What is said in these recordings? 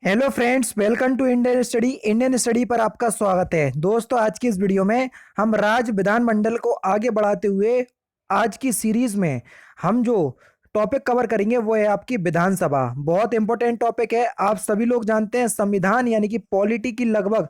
Hello friends, welcome to Indian study पर आपका स्वागत है। दोस्तों, आज की इस वीडियो में हम राज्य विधानमंडल को आगे बढ़ाते हुए आज की सीरीज में हम जो टॉपिक कवर करेंगे वो है आपकी विधानसभा। बहुत इंपॉर्टेंट टॉपिक है। आप सभी लोग जानते हैं संविधान यानी कि पॉलिटी की लगभग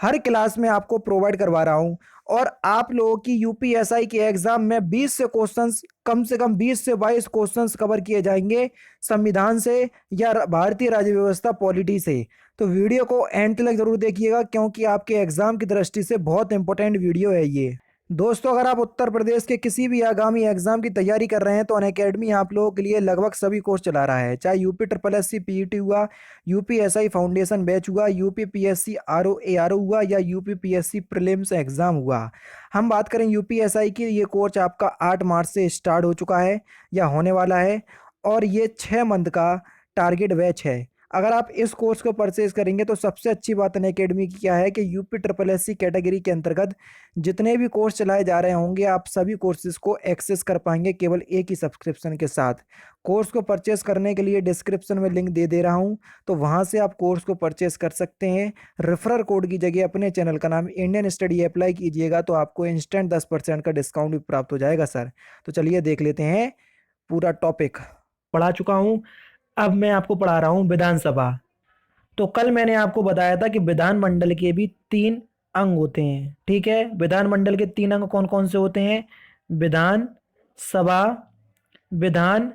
हर क्लास में आपको प्रोवाइड करवा रहा हूं। और आप लोगों की यूपीएसआई के एग्जाम में 20 से क्वेश्चंस, कम से कम 20 से 22 क्वेश्चंस कवर किए जाएंगे संविधान से या भारतीय राज्य व्यवस्था पॉलिटी से। तो वीडियो को एंड तक जरूर देखिएगा क्योंकि आपके एग्जाम की दृष्टि से बहुत इंपॉर्टेंट वीडियो है ये। दोस्तों, अगर आप उत्तर प्रदेश के किसी भी आगामी एग्जाम की तैयारी कर रहे हैं तो अनअकैडमी आप लोगों के लिए लगभग सभी कोर्स चला रहा है। चाहे UP triple S C PET हुआ, यूपीएसआई फाउंडेशन बैच हुआ, यूपी पीएससी आरओ एआरओ हुआ या यूपी पीएससी प्रीलिम्स एग्जाम हुआ। हम बात करें यूपीएसआई की, ये कोर्स आपका 8 मार्च से स्टार्ट हो चुका है या होने वाला है और ये 6 मंथ का टारगेट बैच है। अगर आप इस कोर्स को परचेज करेंगे तो सबसे अच्छी बात अनअकैडमी की क्या है कि UP triple S C category के अंतर्गत जितने भी कोर्स चलाए जा रहे होंगे आप सभी कोर्सेज को एक्सेस कर पाएंगे केवल एक ही सब्सक्रिप्शन के साथ। कोर्स को परचेस करने के लिए डिस्क्रिप्शन में लिंक दे रहा हूं, तो वहां से आप कोर्स को परचेस कर सकते हैं। रेफरल कोड की जगह अपने चैनल का नाम इंडियन स्टडी अप्लाई कीजिएगा तो आपको इंस्टेंट 10% का डिस्काउंट भी प्राप्त हो जाएगा सर। तो चलिए देख लेते हैं पूरा टॉपिक। पढ़ा चुका हूं, अब मैं आपको पढ़ा रहा हूं विधानसभा। तो कल मैंने आपको बताया था कि विधानमंडल के भी 3 अंग होते हैं। ठीक है, विधानमंडल के 3 अंग कौन कौन से होते हैं? विधान सभा, विधान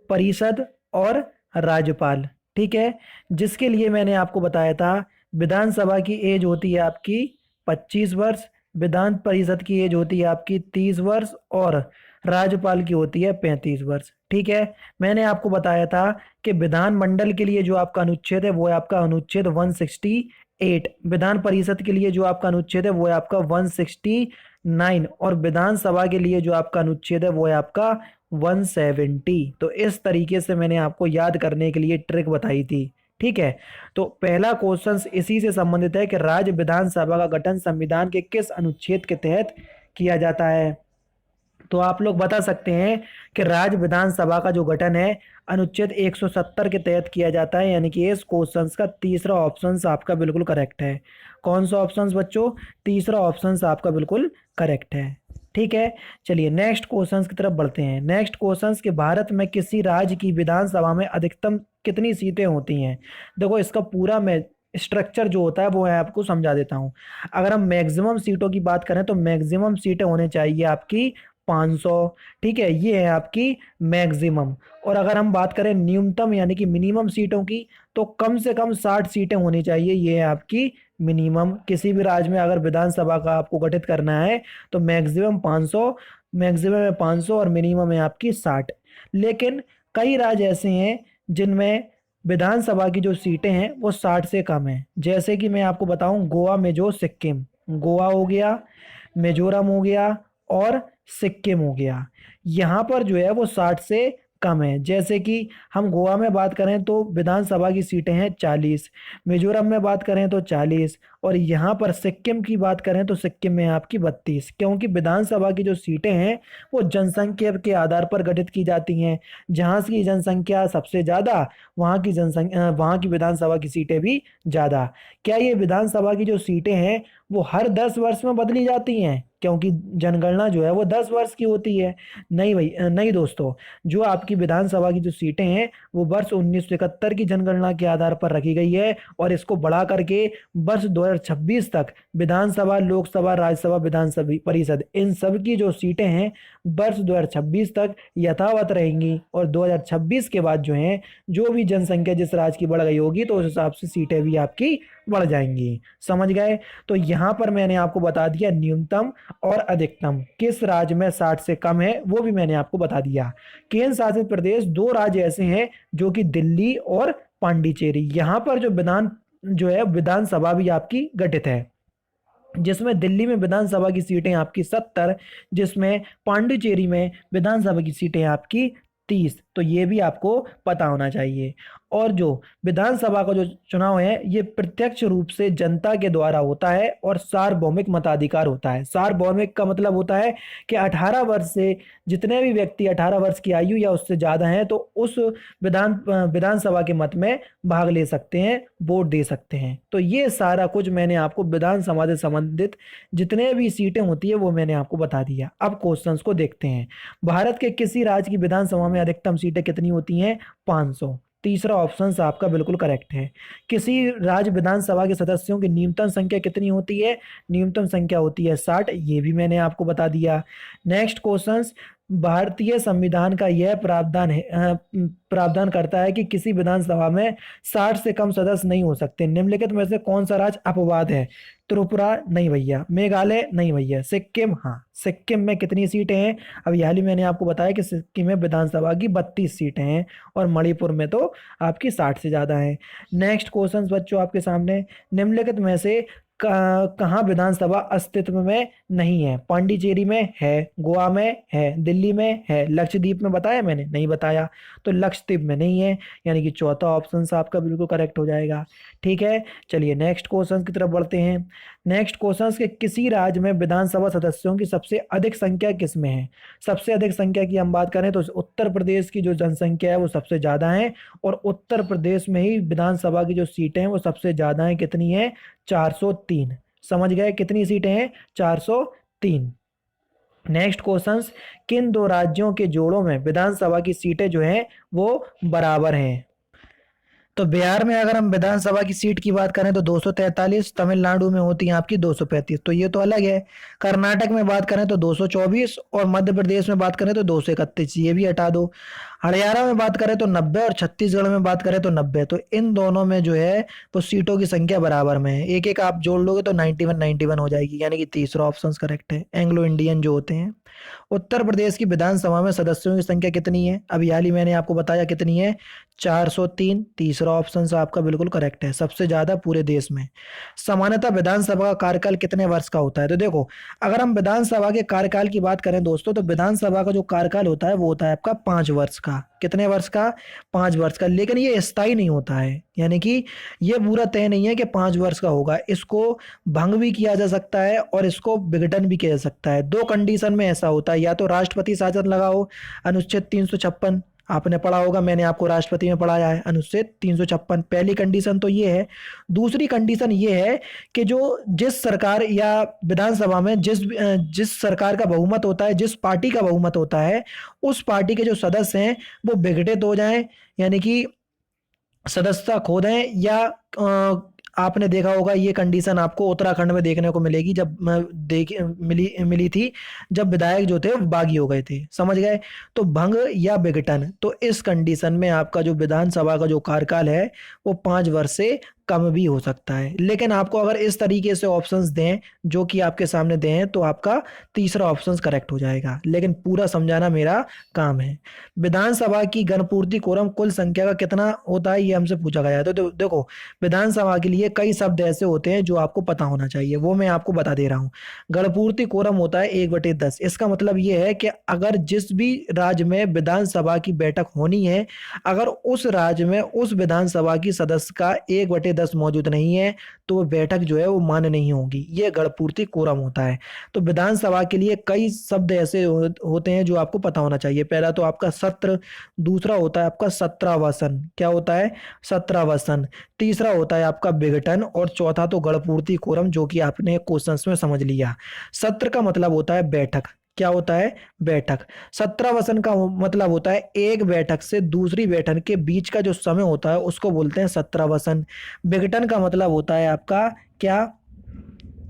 परिषद और राज्यपाल। ठीक है, जिसके लिए मैंने आपको बताया था विधानसभा की एज होती है आपकी 25 वर्ष, विधान परिषद की एज होती है आपकी 30 वर्ष और राज्यपाल की होती है 35 वर्ष। ठीक है, मैंने आपको बताया था कि विधानमंडल के लिए जो आपका अनुच्छेद है वो है आपका अनुच्छेद 168, विधान परिषद के लिए जो आपका अनुच्छेद है वो है आपका 169 और विधानसभा के लिए जो आपका अनुच्छेद है वो है आपका 170। तो इस तरीके से मैंने आपको याद करने के लिए ट्रिक बताई थी। ठीक है, तो पहला क्वेश्चन इसी से संबंधित है कि राज्य विधानसभा का गठन संविधान के किस अनुच्छेद के तहत किया जाता है? तो आप लोग बता सकते हैं कि राज्य विधानसभा का जो गठन है अनुच्छेद 170 के तहत किया जाता है, यानी कि इस क्वेश्चन का तीसरा ऑप्शन आपका बिल्कुल करेक्ट है। कौन सा ऑप्शन बच्चों? तीसरा ऑप्शन आपका बिल्कुल करेक्ट है। ठीक है, चलिए नेक्स्ट क्वेश्चन की तरफ बढ़ते हैं। नेक्स्ट क्वेश्चन के भारत में किसी राज्य की विधानसभा में अधिकतम कितनी सीटें होती हैं? देखो, इसका पूरा मैं स्ट्रक्चर जो होता है वो मैं आपको समझा देता हूं। अगर हम मैक्सिमम सीटों की बात करें तो मैक्सिमम सीटें होने चाहिए आपकी 500। ठीक है, ये है आपकी मैक्सिमम। और अगर हम बात करें न्यूनतम यानी कि मिनिमम सीटों की तो कम से कम 60 सीटें होनी चाहिए, ये है आपकी मिनिमम। किसी भी राज्य में अगर विधानसभा का आपको गठित करना है तो मैक्सिमम 500, मैक्सिमम है 500 और मिनिमम है आपकी 60। लेकिन कई राज्य ऐसे हैं जिनमें विधानसभा की जो सीटें हैं वो 60 से कम है। जैसे कि मैं आपको बताऊं, गोवा, मिजो, सिक्किम। गोवा हो गया, मिजोरम हो गया और सिक्किम हो गया। यहाँ पर जो है वो 60 से कम है। जैसे कि हम गोवा में बात करें तो विधानसभा की सीटें हैं 40, मिजोरम में बात करें तो 40 और यहाँ पर सिक्किम की बात करें तो सिक्किम में आपकी 32। क्योंकि विधानसभा की जो सीटें हैं वो जनसंख्या के आधार पर गठित की जाती हैं। जहाँ की जनसंख्या सबसे ज़्यादा वहाँ की विधानसभा की सीटें भी ज़्यादा। क्या ये विधानसभा की जो सीटें हैं वो हर 10 वर्ष में बदली जाती हैं? क्योंकि जनगणना जो है वो 10 वर्ष की होती है। नहीं भाई, नहीं दोस्तों, जो आपकी विधानसभा की जो सीटें हैं वो वर्ष 1971 की जनगणना के आधार पर रखी गई है और इसको बढ़ा करके वर्ष 2026 तक विधानसभा, लोकसभा, राज्यसभा, विधानसभा परिषद, इन सब की जो सीटें हैं वर्ष 2026 तक यथावत रहेंगी। और 2026 के बाद जो है जो भी जनसंख्या जिस राज्य की बढ़ गई होगी तो उस हिसाब से सीटें भी आपकी बढ़ जाएंगी। समझ गए? तो यहाँ पर मैंने आपको बता दिया न्यूनतम और अधिकतम किस राज्य में 60 से कम है वो भी मैंने आपको बता दिया। केंद्र शासित प्रदेश 2 राज्य ऐसे हैं जो कि दिल्ली और पांडिचेरी। यहाँ पर जो है विधानसभा भी आपकी गठित है, जिसमें दिल्ली में विधानसभा की सीटें आपकी 70, जिसमें पांडिचेरी में विधानसभा की सीटें आपकी 30। तो ये भी आपको पता होना चाहिए। और जो विधानसभा का जो चुनाव है ये प्रत्यक्ष रूप से जनता के द्वारा होता है और सार्वभौमिक मताधिकार होता है। सार्वभौमिक का मतलब होता है कि 18 वर्ष से जितने भी व्यक्ति 18 वर्ष की आयु या उससे ज्यादा हैं तो उस विधानसभा के मत में भाग ले सकते हैं, वोट दे सकते हैं। तो ये सारा कुछ मैंने आपको विधानसभा से संबंधित जितने भी सीटें होती है वो मैंने आपको बता दिया। अब क्वेश्चंस को देखते हैं। भारत के किसी राज्य की विधानसभा में अधिकतम सीटें कितनी होती हैं? 500। तीसरा ऑप्शन आपका बिल्कुल करेक्ट है। किसी राज्य विधानसभा के सदस्यों की न्यूनतम संख्या कितनी होती है? न्यूनतम संख्या होती है 60। ये भी मैंने आपको बता दिया। नेक्स्ट क्वेश्चन, भारतीय संविधान का यह प्रावधान करता है कि किसी विधानसभा में 60 से कम सदस्य नहीं हो सकते। निम्नलिखित में से कौन सा राज्य अपवाद है? त्रिपुरा नहीं भैया, मेघालय नहीं भैया, सिक्किम हाँ। सिक्किम में कितनी सीटें हैं? अब हाल ही मैंने आपको बताया कि सिक्किम में विधानसभा की 32 सीटें हैं और मणिपुर में तो आपकी 60 से ज्यादा है। नेक्स्ट क्वेश्चन बच्चों आपके सामने, निम्नलिखित में से कहाँ विधानसभा अस्तित्व में नहीं है? पांडिचेरी में है, गोवा में है, दिल्ली में है, लक्षद्वीप में बताया मैंने? नहीं बताया। तो लक्षद्वीप में नहीं है, यानी कि चौथा ऑप्शन आपका बिल्कुल करेक्ट हो जाएगा। ठीक है, चलिए नेक्स्ट क्वेश्चन की तरफ बढ़ते हैं। नेक्स्ट क्वेश्चन के किसी राज्य में विधानसभा सदस्यों की सबसे अधिक संख्या किस में है? सबसे अधिक संख्या की हम बात करें तो उत्तर प्रदेश की जो जनसंख्या है वो सबसे ज्यादा है और उत्तर प्रदेश में ही विधानसभा की जो सीटें हैं वो सबसे ज्यादा है। कितनी है? 403। समझ गए कितनी सीटें हैं? 403। नेक्स्ट क्वेश्चन, किन दो राज्यों के जोड़ों में विधानसभा की सीटें जो हैं वो बराबर हैं? तो बिहार में अगर हम विधानसभा की सीट की बात करें तो 243, तमिलनाडु में होती है आपकी 235, तो ये तो अलग है। कर्नाटक में बात करें तो 224 और मध्य प्रदेश में बात करें तो 231, ये भी हटा दो। हरियाणा में बात करें तो 90 और छत्तीसगढ़ में बात करें तो 90। तो इन दोनों में जो है वो सीटों की संख्या बराबर में है। एक एक आप जोड़ लोगे तो 91 हो जाएगी, यानी कि तीसरा ऑप्शन करेक्ट है। एंग्लो इंडियन जो होते हैं। उत्तर प्रदेश की विधानसभा में सदस्यों की संख्या कितनी है? अभी हाल ही मैंने आपको बताया कितनी है? 403। तीसरा ऑप्शन आपका बिल्कुल करेक्ट है, सबसे ज्यादा पूरे देश में। सामान्यतः विधानसभा का कार्यकाल कितने वर्ष का होता है? तो देखो, अगर हम विधानसभा के कार्यकाल की बात करें दोस्तों तो विधानसभा का जो कार्यकाल होता है वो होता है आपका 5 वर्ष का। कितने वर्ष का? 5 वर्ष का। लेकिन ये स्थायी नहीं होता है, यानी कि ये पूरा तय नहीं है कि 5 वर्ष का होगा। इसको भंग भी किया जा सकता है और इसको विघटन भी किया जा सकता है। दो कंडीशन में ऐसा होता है, या तो राष्ट्रपति शासन लगाओ, अनुच्छेद 356 आपने पढ़ा होगा, मैंने आपको राष्ट्रपति में पढ़ाया है, अनुच्छेद 356। पहली कंडीशन तो ये है। दूसरी कंडीशन ये है कि जो जिस सरकार या विधानसभा में जिस सरकार का बहुमत होता है, जिस पार्टी का बहुमत होता है, उस पार्टी के जो सदस्य हैं वो विघटित हो जाएं, यानी कि सदस्यता खो दें, या आपने देखा होगा ये कंडीशन आपको उत्तराखंड में देखने को मिलेगी, जब मिली थी, जब विधायक जो थे वो बागी हो गए थे। समझ गए? तो भंग या विघटन, तो इस कंडीशन में आपका जो विधानसभा का जो कार्यकाल है वो 5 वर्ष से कम भी हो सकता है। लेकिन आपको अगर इस तरीके से ऑप्शंस दें जो कि आपके सामने दें तो आपका तीसरा ऑप्शन करेक्ट हो जाएगा। लेकिन पूरा समझाना मेरा काम है। विधानसभा की गणपूर्ति कोरम कुल संख्या का कितना होता है ये हमसे पूछा गया है। तो देखो, विधानसभा के लिए कई शब्द ऐसे होते हैं जो आपको पता होना चाहिए, वो मैं आपको बता दे रहा हूँ। गणपूर्ति कोरम होता है 1/10। इसका मतलब ये है कि अगर जिस भी राज्य में विधानसभा की बैठक होनी है, अगर उस राज्य में उस विधानसभा की सदस्य का 1/10 मौजूद नहीं है तो वो बैठक जो है वो मान्य नहीं होगी। ये गणपूर्ति कोरम होता है। तो विधानसभा के लिए कई शब्द ऐसे होते हैं जो आपको पता होना चाहिए। पहला तो आपका सत्र, दूसरा होता है आपका सत्रावसन। क्या होता है? सत्रावसन। तीसरा होता है आपका विघटन और चौथा तो गणपूर्ति कोरम, जो कि आपने क्वेश्चंस में समझ लिया। सत्र का मतलब होता है बैठक। क्या होता है? बैठक। सत्रावसन का मतलब होता है एक बैठक से दूसरी बैठक के बीच का जो समय होता है उसको बोलते हैं सत्रावसन। विघटन का मतलब होता है आपका क्या?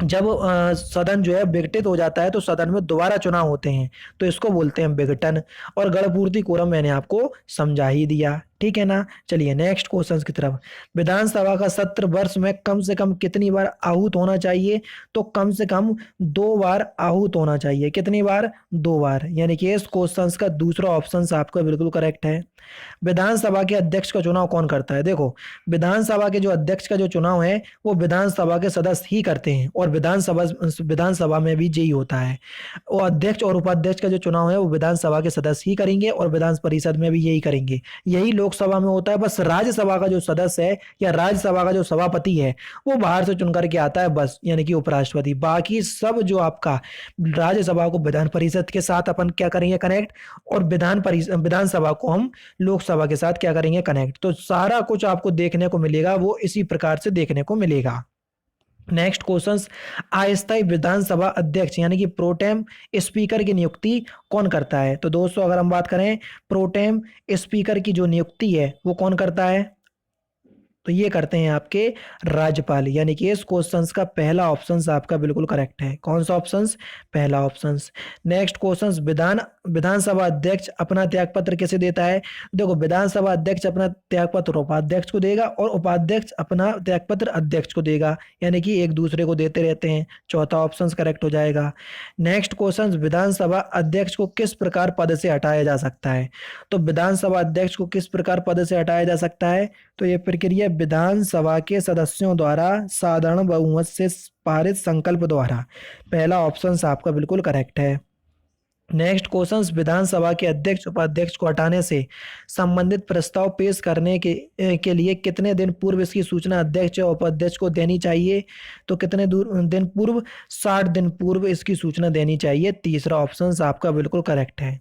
जब सदन जो है विघटित हो जाता है तो सदन में दोबारा चुनाव होते हैं, तो इसको बोलते हैं विघटन। और गणपूर्ति कोरम मैंने आपको समझा ही दिया। ठीक है ना। चलिए नेक्स्ट क्वेश्चन की तरफ। विधानसभा का सत्र वर्ष में कम से कम कितनी बार आहूत होना चाहिए? तो कम से कम 2 बार आहूत होना चाहिए। कितनी बार? 2 बार, यानी कि इस क्वेश्चन का दूसरा ऑप्शन आपका बिल्कुल करेक्ट है। विधानसभा के अध्यक्ष का चुनाव कौन करता है? देखो, विधानसभा के जो अध्यक्ष का जो चुनाव है वो विधानसभा के सदस्य ही करते हैं, और विधानसभा में भी यही होता है। वो अध्यक्ष और उपाध्यक्ष का जो चुनाव है वो विधानसभा के सदस्य ही करेंगे, और विधान परिषद में भी यही करेंगे। यही लोकसभा में होता है। बस राज्यसभा का जो सदस्य है या राज्यसभा का जो सभापति है वो बाहर से चुन करके आता है, बस, यानी कि उपराष्ट्रपति। बाकी सब जो आपका राज्यसभा को विधान परिषद के साथ अपन क्या करेंगे? कनेक्ट। और विधानसभा को हम लोकसभा के साथ क्या करेंगे? कनेक्ट। तो सारा कुछ आपको देखने को मिलेगा, वो इसी प्रकार से देखने को मिलेगा। Next question. अस्थायी विधानसभा अध्यक्ष यानी कि प्रोटेम स्पीकर की नियुक्ति कौन करता है? तो दोस्तों अगर हम बात करें प्रोटेम स्पीकर की जो नियुक्ति है वो कौन करता है? तो ये करते हैं आपके राज्यपाल, यानी कि इस क्वेश्चन का पहला ऑप्शन आपका बिल्कुल करेक्ट है। कौन सा ऑप्शन? पहला ऑप्शन। Next question. विधानसभा अध्यक्ष अपना त्यागपत्र कैसे देता है? देखो, विधानसभा अध्यक्ष अपना त्यागपत्र उपाध्यक्ष को देगा और उपाध्यक्ष अपना त्यागपत्र अध्यक्ष को देगा, यानी कि एक दूसरे को देते रहते हैं। चौथा ऑप्शन करेक्ट हो जाएगा। Next question. विधानसभा अध्यक्ष को किस प्रकार पद से हटाया जा सकता है? तो विधानसभा अध्यक्ष को किस प्रकार पद से हटाया जा सकता है? तो यह प्रक्रिया विधानसभा के सदस्यों द्वारा साधारण बहुमत से पारित संकल्प द्वारा। पहला ऑप्शन आपका बिल्कुल करेक्ट है। Next question. विधानसभा के अध्यक्ष उपाध्यक्ष को हटाने से संबंधित प्रस्ताव पेश करने के लिए कितने दिन पूर्व इसकी सूचना अध्यक्ष और उपाध्यक्ष को देनी चाहिए? तो कितने दिन पूर्व? 60 दिन पूर्व इसकी सूचना देनी चाहिए। तीसरा ऑप्शन आपका बिल्कुल करेक्ट है।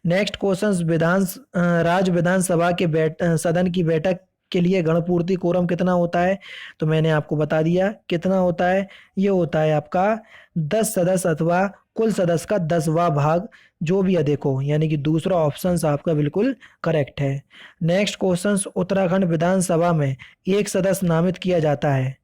Next question. राज्य विधानसभा के सदन की बैठक के लिए गणपूर्ति कोरम कितना होता है? तो मैंने आपको बता दिया कितना होता है। ये होता है आपका 10 सदस्य अथवा कुल सदस्य का 10वां भाग, जो भी है देखो, यानी कि दूसरा ऑप्शन आपका बिल्कुल करेक्ट है। Next question. उत्तराखंड विधानसभा में एक सदस्य नामित किया जाता है।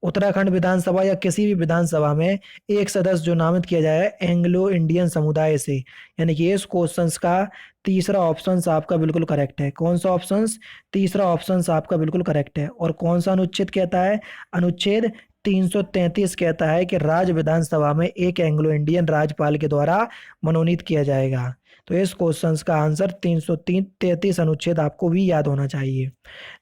उत्तराखंड विधानसभा या किसी भी विधानसभा में एक सदस्य जो नामित किया जाए एंग्लो इंडियन समुदाय से, यानी कि इस क्वेश्चन का तीसरा ऑप्शन आपका बिल्कुल करेक्ट है। कौन सा ऑप्शन? तीसरा ऑप्शन आपका बिल्कुल करेक्ट है। और कौन सा अनुच्छेद कहता है? अनुच्छेद 333 कहता है कि राज्य विधानसभा में एक एंग्लो इंडियन राज्यपाल के द्वारा मनोनीत किया जाएगा। तो इस क्वेश्चन का आंसर 333 अनुच्छेद आपको भी याद होना चाहिए।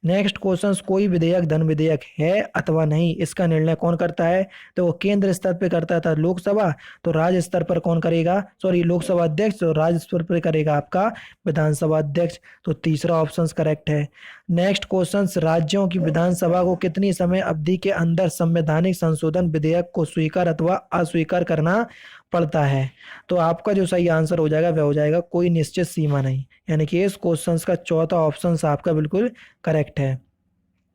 Next question. कोई विधेयक धन विधेयक है अथवा नहीं, इसका निर्णय कौन करता है? तो वो केंद्र स्तर पर करता था लोकसभा, तो राज्य स्तर पर कौन करेगा? सॉरी, लोकसभा अध्यक्ष, तो राज्य स्तर पर करेगा आपका विधानसभा अध्यक्ष। तो तीसरा ऑप्शन करेक्ट है। Next question. राज्यों की विधानसभा को कितनी समय अवधि के अंदर संवैधानिक संशोधन विधेयक को स्वीकार अथवा अस्वीकार करना पड़ता है? तो आपका जो सही आंसर हो जाएगा वह हो जाएगा कोई निश्चित सीमा नहीं, यानी कि इस क्वेश्चन का चौथा ऑप्शन आपका बिल्कुल करेक्ट है।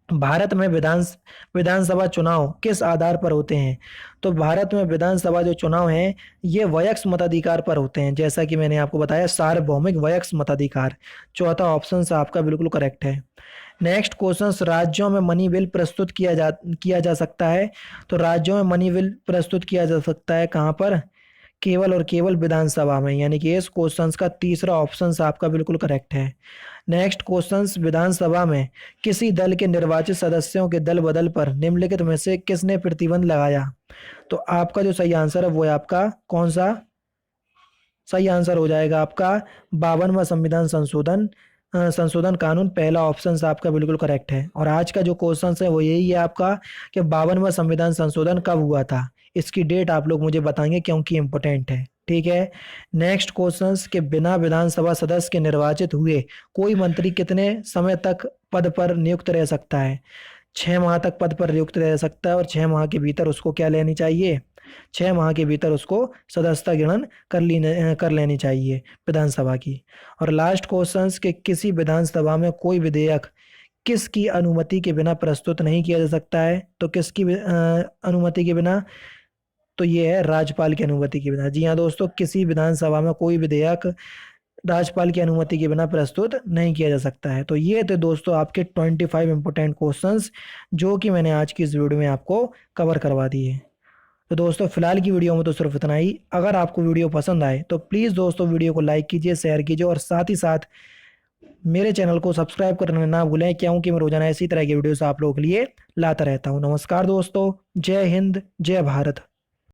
भारत में विधानसभा चुनाव किस आधार पर होते हैं? तो भारत में विधानसभा जो चुनाव है ये वयस्क मताधिकार पर होते हैं, जैसा कि मैंने आपको बताया, सार्वभौमिक वयस्क मताधिकार। चौथा ऑप्शन आपका बिल्कुल करेक्ट है। Next question. राज्यों में मनी बिल प्रस्तुत किया जा सकता है? तो राज्यों में मनी बिल प्रस्तुत किया जा सकता है कहाँ पर? केवल और केवल विधानसभा में, यानी कि इस क्वेश्चन का तीसरा ऑप्शन आपका बिल्कुल करेक्ट है। Next question. विधानसभा में किसी दल के निर्वाचित सदस्यों के दल बदल पर निम्नलिखित में से किसने प्रतिबंध लगाया? तो आपका जो सही आंसर है वो है आपका कौन सा? सही आंसर हो जाएगा आपका 52वां संशोधन कानून। पहला ऑप्शन आपका बिल्कुल करेक्ट है। और आज का जो क्वेश्चन है वो यही है आपका कि 52वां संविधान संशोधन कब हुआ था? इसकी डेट आप लोग मुझे बताएंगे क्योंकि इंपॉर्टेंट है। ठीक है। नेक्स्ट क्वेश्चन के बिना विधानसभा सदस्य के निर्वाचित हुए कोई मंत्री कितने समय तक पद पर नियुक्त रह सकता है? 6 माह तक पद पर नियुक्त रह सकता है, और 6 माह के भीतर उसको क्या लेनी चाहिए? 6 माह के भीतर उसको सदस्यता ग्रहण कर लेनी चाहिए विधानसभा की। और लास्ट क्वेश्चन के किसी विधानसभा में कोई विधेयक किसकी अनुमति के बिना प्रस्तुत नहीं किया जा सकता है? तो किसकी अनुमति के बिना? तो ये है राज्यपाल की अनुमति के बिना। जी हाँ दोस्तों, किसी विधानसभा में कोई विधेयक राज्यपाल की अनुमति के बिना प्रस्तुत नहीं किया जा सकता है। तो ये थे दोस्तों आपके 25 इंपोर्टेंट क्वेश्चंस जो कि मैंने आज की इस वीडियो में आपको कवर करवा दिए। तो दोस्तों फिलहाल की वीडियो में तो सिर्फ इतना ही। अगर आपको वीडियो पसंद आए तो प्लीज़ दोस्तों वीडियो को लाइक कीजिए, शेयर कीजिए, और साथ ही साथ मेरे चैनल को सब्सक्राइब करना ना भूलें, क्योंकि मैं रोजाना इसी तरह की वीडियोस आप लोगों के लिए लाता रहता हूँ। नमस्कार दोस्तों, जय हिंद, जय भारत।